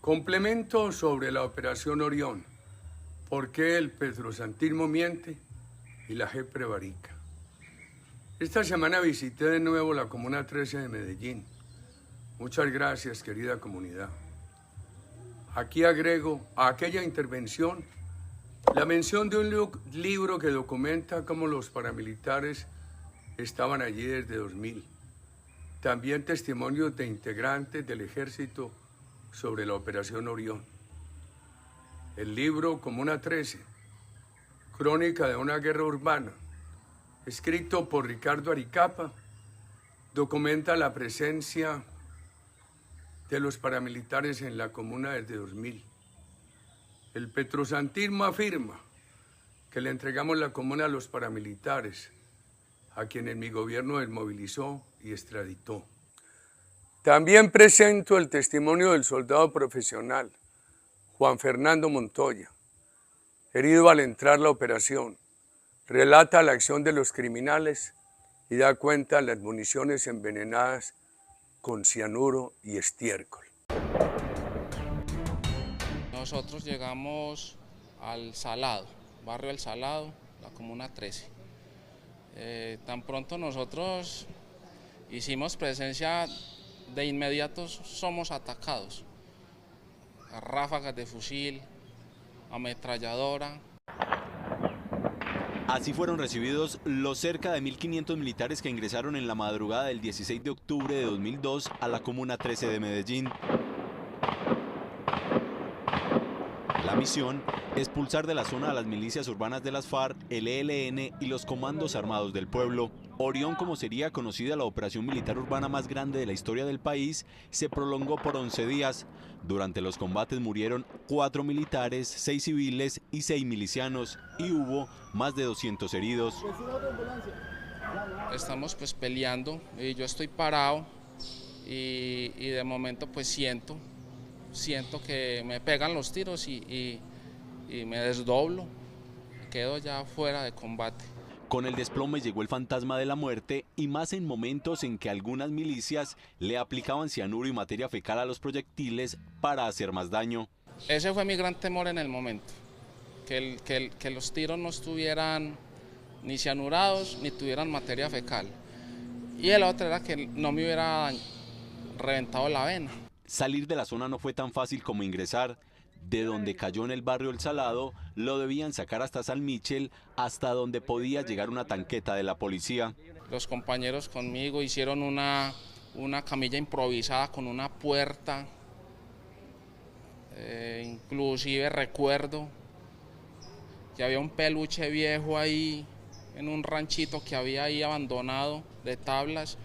Complemento sobre la Operación Orión. ¿Por qué el petrosantismo miente y la JEP prevarica? Esta semana visité de nuevo la Comuna 13 de Medellín. Muchas gracias, querida comunidad. Aquí agrego a aquella intervención la mención de un libro que documenta cómo los paramilitares estaban allí desde 2000. También testimonios de integrantes del ejército sobre la Operación Orión. El libro Comuna 13, crónica de una guerra urbana, escrito por Ricardo Aricapa, documenta la presencia de los paramilitares en la comuna desde 2000. El petrosantismo afirma que le entregamos la comuna a los paramilitares, a quienes mi gobierno desmovilizó y extraditó. También presento el testimonio del soldado profesional, Juan Fernando Montoya, herido al entrar la operación. Relata la acción de los criminales y da cuenta de las municiones envenenadas con cianuro y estiércol. Nosotros llegamos al Salado, barrio El Salado, la Comuna 13. Tan pronto nosotros hicimos presencia, de inmediato somos atacados. A ráfagas de fusil, ametralladora. Así fueron recibidos los cerca de 1.500 militares que ingresaron en la madrugada del 16 de octubre de 2002 a la Comuna 13 de Medellín. La misión, expulsar de la zona a las milicias urbanas de las FARC, el ELN y los comandos armados del pueblo. Orión, como sería conocida la operación militar urbana más grande de la historia del país, se prolongó por 11 días. Durante los combates murieron 4 militares, 6 civiles y 6 milicianos, y hubo más de 200 heridos. Estamos pues peleando y yo estoy parado y de momento pues siento que me pegan los tiros y me desdoblo, quedo ya fuera de combate. Con el desplome llegó el fantasma de la muerte, y más en momentos en que algunas milicias le aplicaban cianuro y materia fecal a los proyectiles para hacer más daño. Ese fue mi gran temor en el momento, que los tiros no estuvieran ni cianurados ni tuvieran materia fecal. Y el otro era que no me hubiera reventado la vena. Salir de la zona no fue tan fácil como ingresar. De donde cayó en el barrio El Salado, lo debían sacar hasta San Michel, hasta donde podía llegar una tanqueta de la policía. Los compañeros conmigo hicieron una camilla improvisada con una puerta. Inclusive recuerdo que había un peluche viejo ahí, en un ranchito que había ahí abandonado de tablas,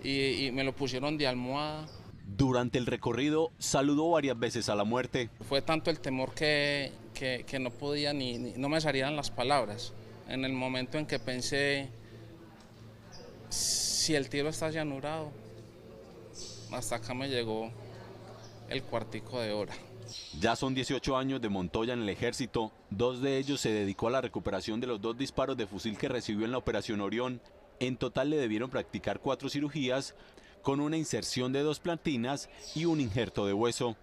y me lo pusieron de almohada. Durante el recorrido saludó varias veces a la muerte. Fue tanto el temor que no podía no me salían las palabras. En el momento en que pensé, si el tiro está cianurado, hasta acá me llegó el cuartico de hora. Ya son 18 años de Montoya en el ejército. 2 de ellos se dedicó a la recuperación de los 2 disparos de fusil que recibió en la Operación Orión. En total le debieron practicar 4 cirugías, con una inserción de 2 plantinas y un injerto de hueso.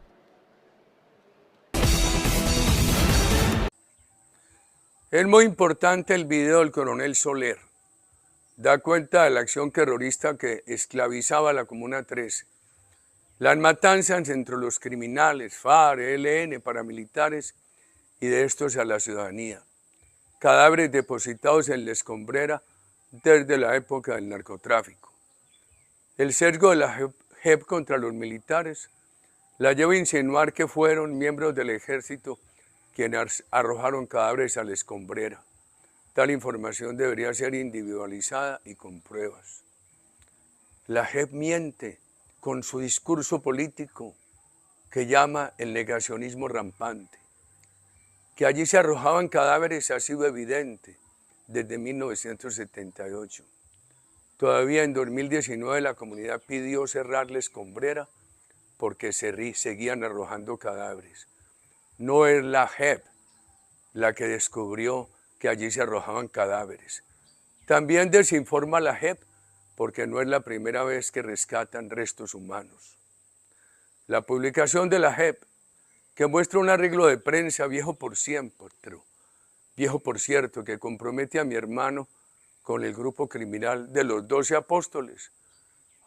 Es muy importante el video del coronel Soler. Da cuenta de la acción terrorista que esclavizaba a la Comuna 13. Las matanzas entre los criminales, FARC, ELN, paramilitares y de estos a la ciudadanía. Cadáveres depositados en la escombrera desde la época del narcotráfico. El sesgo de la JEP contra los militares la lleva a insinuar que fueron miembros del ejército quienes arrojaron cadáveres a la escombrera. Tal información debería ser individualizada y con pruebas. La JEP miente con su discurso político que llama el negacionismo rampante. Que allí se arrojaban cadáveres ha sido evidente desde 1978. Todavía en 2019 la comunidad pidió cerrar la escombrera porque seguían arrojando cadáveres. No es la JEP la que descubrió que allí se arrojaban cadáveres. También desinforma la JEP porque no es la primera vez que rescatan restos humanos. La publicación de la JEP que muestra un arreglo de prensa viejo por cierto, que compromete a mi hermano con el grupo criminal de los 12 apóstoles.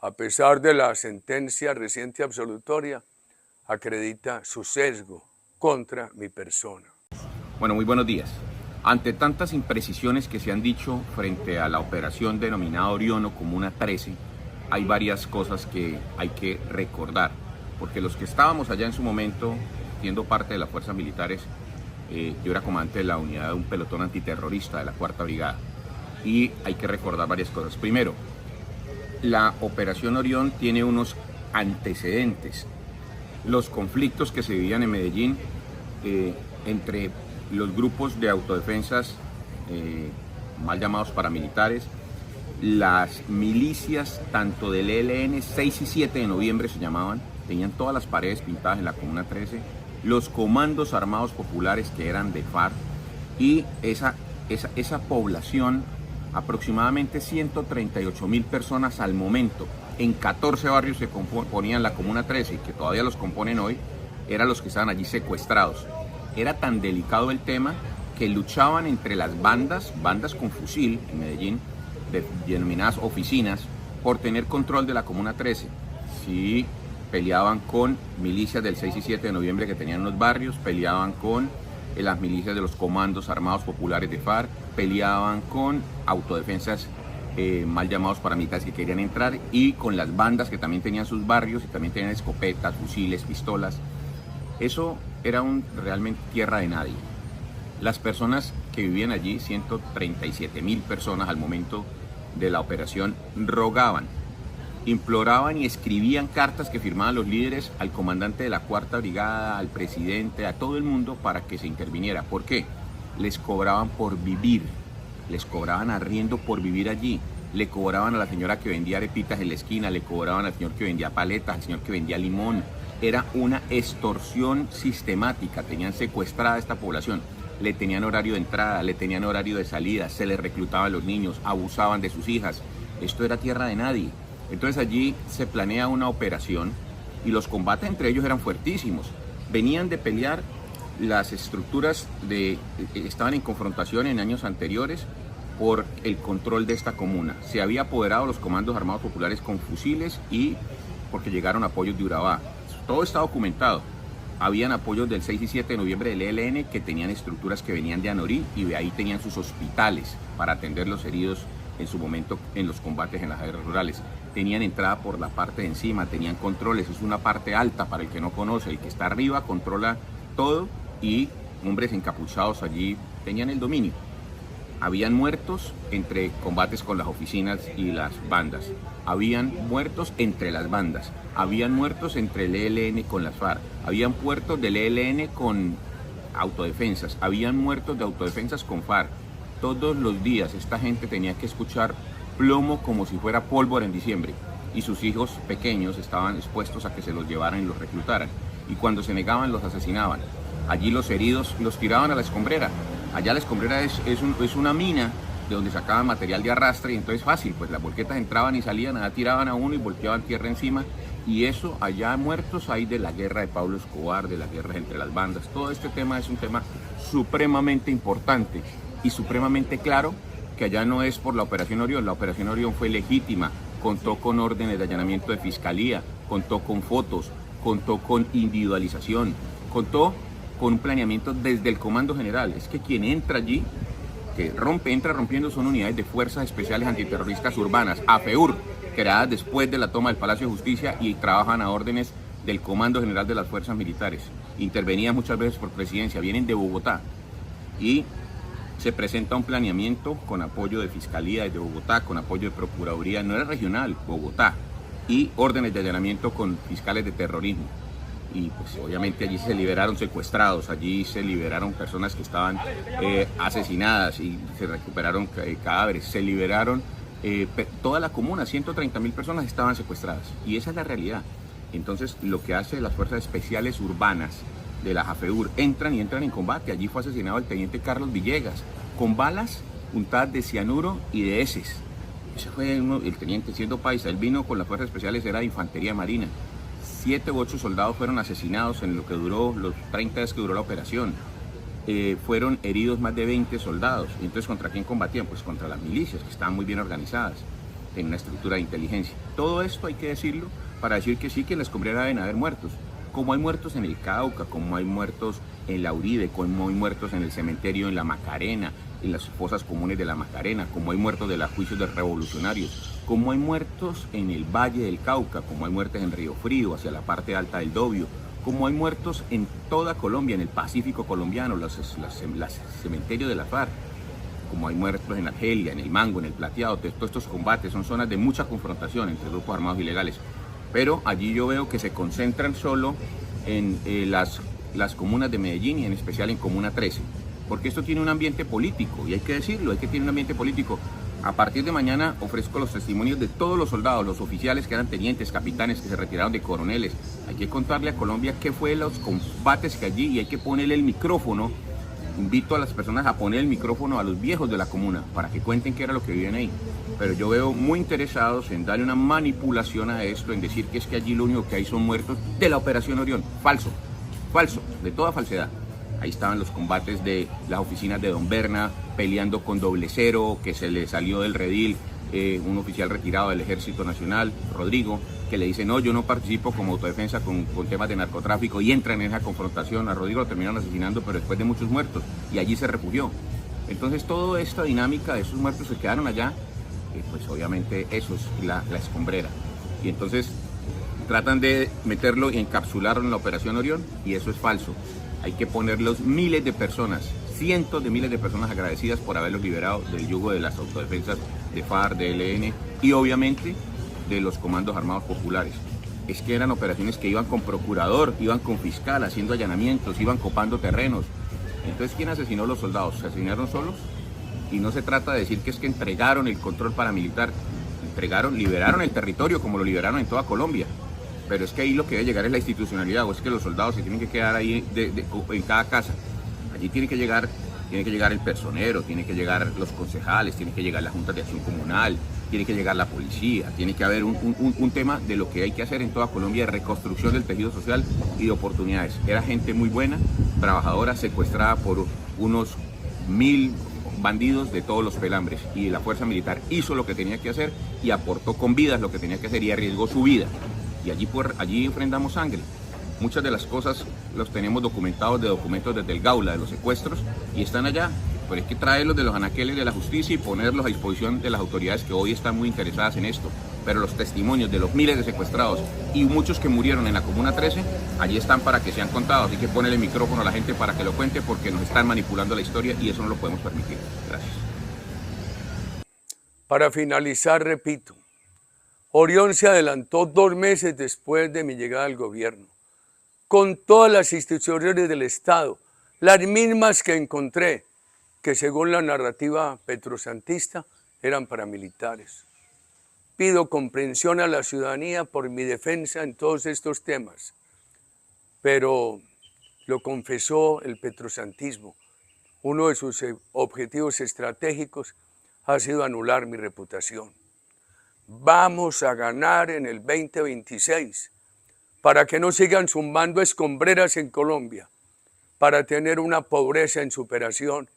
A pesar de la sentencia reciente absolutoria, acredita su sesgo contra mi persona. Bueno, muy buenos días. Ante tantas imprecisiones que se han dicho frente a la operación denominada Orión o Comuna 13, hay varias cosas que hay que recordar, porque los que estábamos allá en su momento, siendo parte de las fuerzas militares, yo era comandante de la unidad de un pelotón antiterrorista de la 4ª Brigada, y hay que recordar varias cosas. Primero, la operación Orión tiene unos antecedentes. Los conflictos que se vivían en Medellín entre los grupos de autodefensas, mal llamados paramilitares, las milicias, tanto del ELN, 6 y 7 de noviembre se llamaban, tenían todas las paredes pintadas en la Comuna 13, los comandos armados populares que eran de FARC, y esa población, aproximadamente 138.000 personas al momento, en 14 barrios se componían la Comuna 13, y que todavía los componen hoy, eran los que estaban allí secuestrados. Era tan delicado el tema que luchaban entre las bandas con fusil en Medellín, denominadas oficinas, por tener control de la Comuna 13. Sí, peleaban con milicias del 6 y 7 de noviembre que tenían los barrios, peleaban con las milicias de los comandos armados populares de FARC, peleaban con autodefensas mal llamados paramilitares que querían entrar, y con las bandas que también tenían sus barrios y también tenían escopetas, fusiles, pistolas. Eso era realmente tierra de nadie. Las personas que vivían allí, 137.000 personas al momento de la operación, rogaban, imploraban y escribían cartas que firmaban los líderes al comandante de la 4ª Brigada, al presidente, a todo el mundo, para que se interviniera. ¿Por qué? Les cobraban por vivir, les cobraban arriendo por vivir allí, le cobraban a la señora que vendía arepitas en la esquina, le cobraban al señor que vendía paletas, al señor que vendía limón. Era una extorsión sistemática, tenían secuestrada a esta población, le tenían horario de entrada, le tenían horario de salida, se les reclutaban a los niños, abusaban de sus hijas. Esto era tierra de nadie. Entonces allí se planea una operación y los combates entre ellos eran fuertísimos. Venían de pelear, las estructuras estaban en confrontación en años anteriores por el control de esta comuna. Se había apoderado los comandos armados populares con fusiles y porque llegaron apoyos de Urabá. Todo está documentado. Habían apoyos del 6 y 7 de noviembre del ELN que tenían estructuras que venían de Anorí, y de ahí tenían sus hospitales para atender los heridos en su momento en los combates en las guerras rurales. Tenían entrada por la parte de encima, tenían controles, es una parte alta para el que no conoce, el que está arriba controla todo, y hombres encapuchados allí tenían el dominio. Habían muertos entre combates con las oficinas y las bandas, habían muertos entre las bandas, habían muertos entre el ELN con las FARC, habían muertos del ELN con autodefensas, habían muertos de autodefensas con FARC. Todos los días esta gente tenía que escuchar plomo como si fuera pólvora en diciembre, y sus hijos pequeños estaban expuestos a que se los llevaran y los reclutaran, y cuando se negaban los asesinaban. Allí los heridos los tiraban a la escombrera. Allá la escombrera es una mina de donde sacaban material de arrastre, y entonces fácil, pues las volquetas entraban y salían, allá tiraban a uno y volteaban tierra encima, y eso allá muertos hay de la guerra de Pablo Escobar, de las guerras entre las bandas. Todo este tema es un tema supremamente importante y supremamente claro, que allá no es por la Operación Orión. La Operación Orión fue legítima, contó con órdenes de allanamiento de fiscalía, contó con fotos, contó con individualización, contó con un planeamiento desde el Comando General. Es que quien entra allí, que entra rompiendo, son unidades de Fuerzas Especiales Antiterroristas Urbanas, AFEUR, creadas después de la toma del Palacio de Justicia, y trabajan a órdenes del Comando General de las Fuerzas Militares. Intervenían muchas veces por presidencia, vienen de Bogotá, y se presenta un planeamiento con apoyo de Fiscalía desde Bogotá, con apoyo de Procuraduría, no era regional, Bogotá, y órdenes de allanamiento con fiscales de terrorismo. Y pues obviamente allí se liberaron secuestrados, allí se liberaron personas que estaban asesinadas, y se recuperaron cadáveres, se liberaron toda la comuna, 130.000 personas estaban secuestradas, y esa es la realidad. Entonces lo que hace las Fuerzas Especiales Urbanas de la AFEUR, entran en combate. Allí fue asesinado el teniente Carlos Villegas, con balas untadas de cianuro y de heces. Ese fue el teniente, siendo paisa, él vino con las Fuerzas Especiales, era de Infantería Marina. 7 u 8 soldados fueron asesinados en lo que duró, los 30 días que duró la operación. Fueron heridos más de 20 soldados. Y entonces, ¿contra quién combatían? Pues contra las milicias, que estaban muy bien organizadas, en una estructura de inteligencia. Todo esto hay que decirlo para decir que sí, que en la Escombrera deben haber muertos. Como hay muertos en el Cauca, como hay muertos en la Uribe, como hay muertos en el cementerio en la Macarena, en las fosas comunes de la Macarena, como hay muertos de los juicios de revolucionarios, como hay muertos en el Valle del Cauca, como hay muertes en Río Frío, hacia la parte alta del Dobio, como hay muertos en toda Colombia, en el Pacífico colombiano, los cementerios de la FARC, como hay muertos en Argelia, en el Mango, en el Plateado. Todos estos combates son zonas de mucha confrontación entre grupos armados ilegales, pero allí yo veo que se concentran solo en las comunas de Medellín y en especial en Comuna 13, porque esto tiene un ambiente político, y hay que decirlo, hay que tener un ambiente político. A partir de mañana ofrezco los testimonios de todos los soldados, los oficiales que eran tenientes, capitanes, que se retiraron de coroneles. Hay que contarle a Colombia qué fue los combates que allí, y hay que ponerle el micrófono. Invito a las personas a poner el micrófono a los viejos de la comuna para que cuenten qué era lo que vivían ahí. Pero yo veo muy interesados en darle una manipulación a esto, en decir que es que allí lo único que hay son muertos de la Operación Orión. Falso, falso, de toda falsedad. Ahí estaban los combates de las oficinas de Don Berna, peleando con Doble Cero, que se le salió del redil un oficial retirado del Ejército Nacional, Rodrigo, que le dice: no, yo no participo como autodefensa con temas de narcotráfico, y entran en esa confrontación. A Rodrigo lo terminaron asesinando, pero después de muchos muertos, y allí se refugió. Entonces toda esta dinámica de esos muertos se quedaron allá, pues obviamente eso es la Escombrera. Y entonces tratan de meterlo y encapsularlo en la Operación Orión, y eso es falso. Hay que ponerlos miles de personas, cientos de miles de personas agradecidas por haberlos liberado del yugo de las autodefensas de FARC, de ELN y obviamente de los comandos armados populares. Es que eran operaciones que iban con procurador, iban con fiscal, haciendo allanamientos, iban copando terrenos. Entonces, ¿quién asesinó a los soldados? ¿Se asesinaron solos? Y no se trata de decir que es que entregaron el control paramilitar, liberaron el territorio como lo liberaron en toda Colombia. Pero es que ahí lo que debe llegar es la institucionalidad, o es que los soldados se tienen que quedar ahí en cada casa. Allí tiene que llegar el personero, tiene que llegar los concejales, tiene que llegar la Junta de Acción Comunal, tiene que llegar la policía, tiene que haber un tema de lo que hay que hacer en toda Colombia, de reconstrucción del tejido social y de oportunidades. Era gente muy buena, trabajadora, secuestrada por unos 1000 bandidos de todos los pelambres, y la fuerza militar hizo lo que tenía que hacer y aportó con vidas lo que tenía que hacer y arriesgó su vida. Y allí enfrentamos sangre. Muchas de las cosas los tenemos documentados de documentos desde el Gaula, de los secuestros, y están allá. Pero hay que traerlos de los anaqueles de la justicia y ponerlos a disposición de las autoridades que hoy están muy interesadas en esto. Pero los testimonios de los miles de secuestrados y muchos que murieron en la Comuna 13, allí están para que sean contados. Hay que ponerle el micrófono a la gente para que lo cuente, porque nos están manipulando la historia y eso no lo podemos permitir. Gracias. Para finalizar, repito, Orión se adelantó 2 meses después de mi llegada al gobierno, con todas las instituciones del Estado, las mismas que encontré, que según la narrativa petrosantista eran paramilitares. Pido comprensión a la ciudadanía por mi defensa en todos estos temas, pero lo confesó el petrosantismo. Uno de sus objetivos estratégicos ha sido anular mi reputación. Vamos a ganar en el 2026 para que no sigan zumbando escombreras en Colombia, para tener una pobreza en superación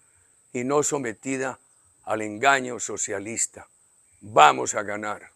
y no sometida al engaño socialista. Vamos a ganar.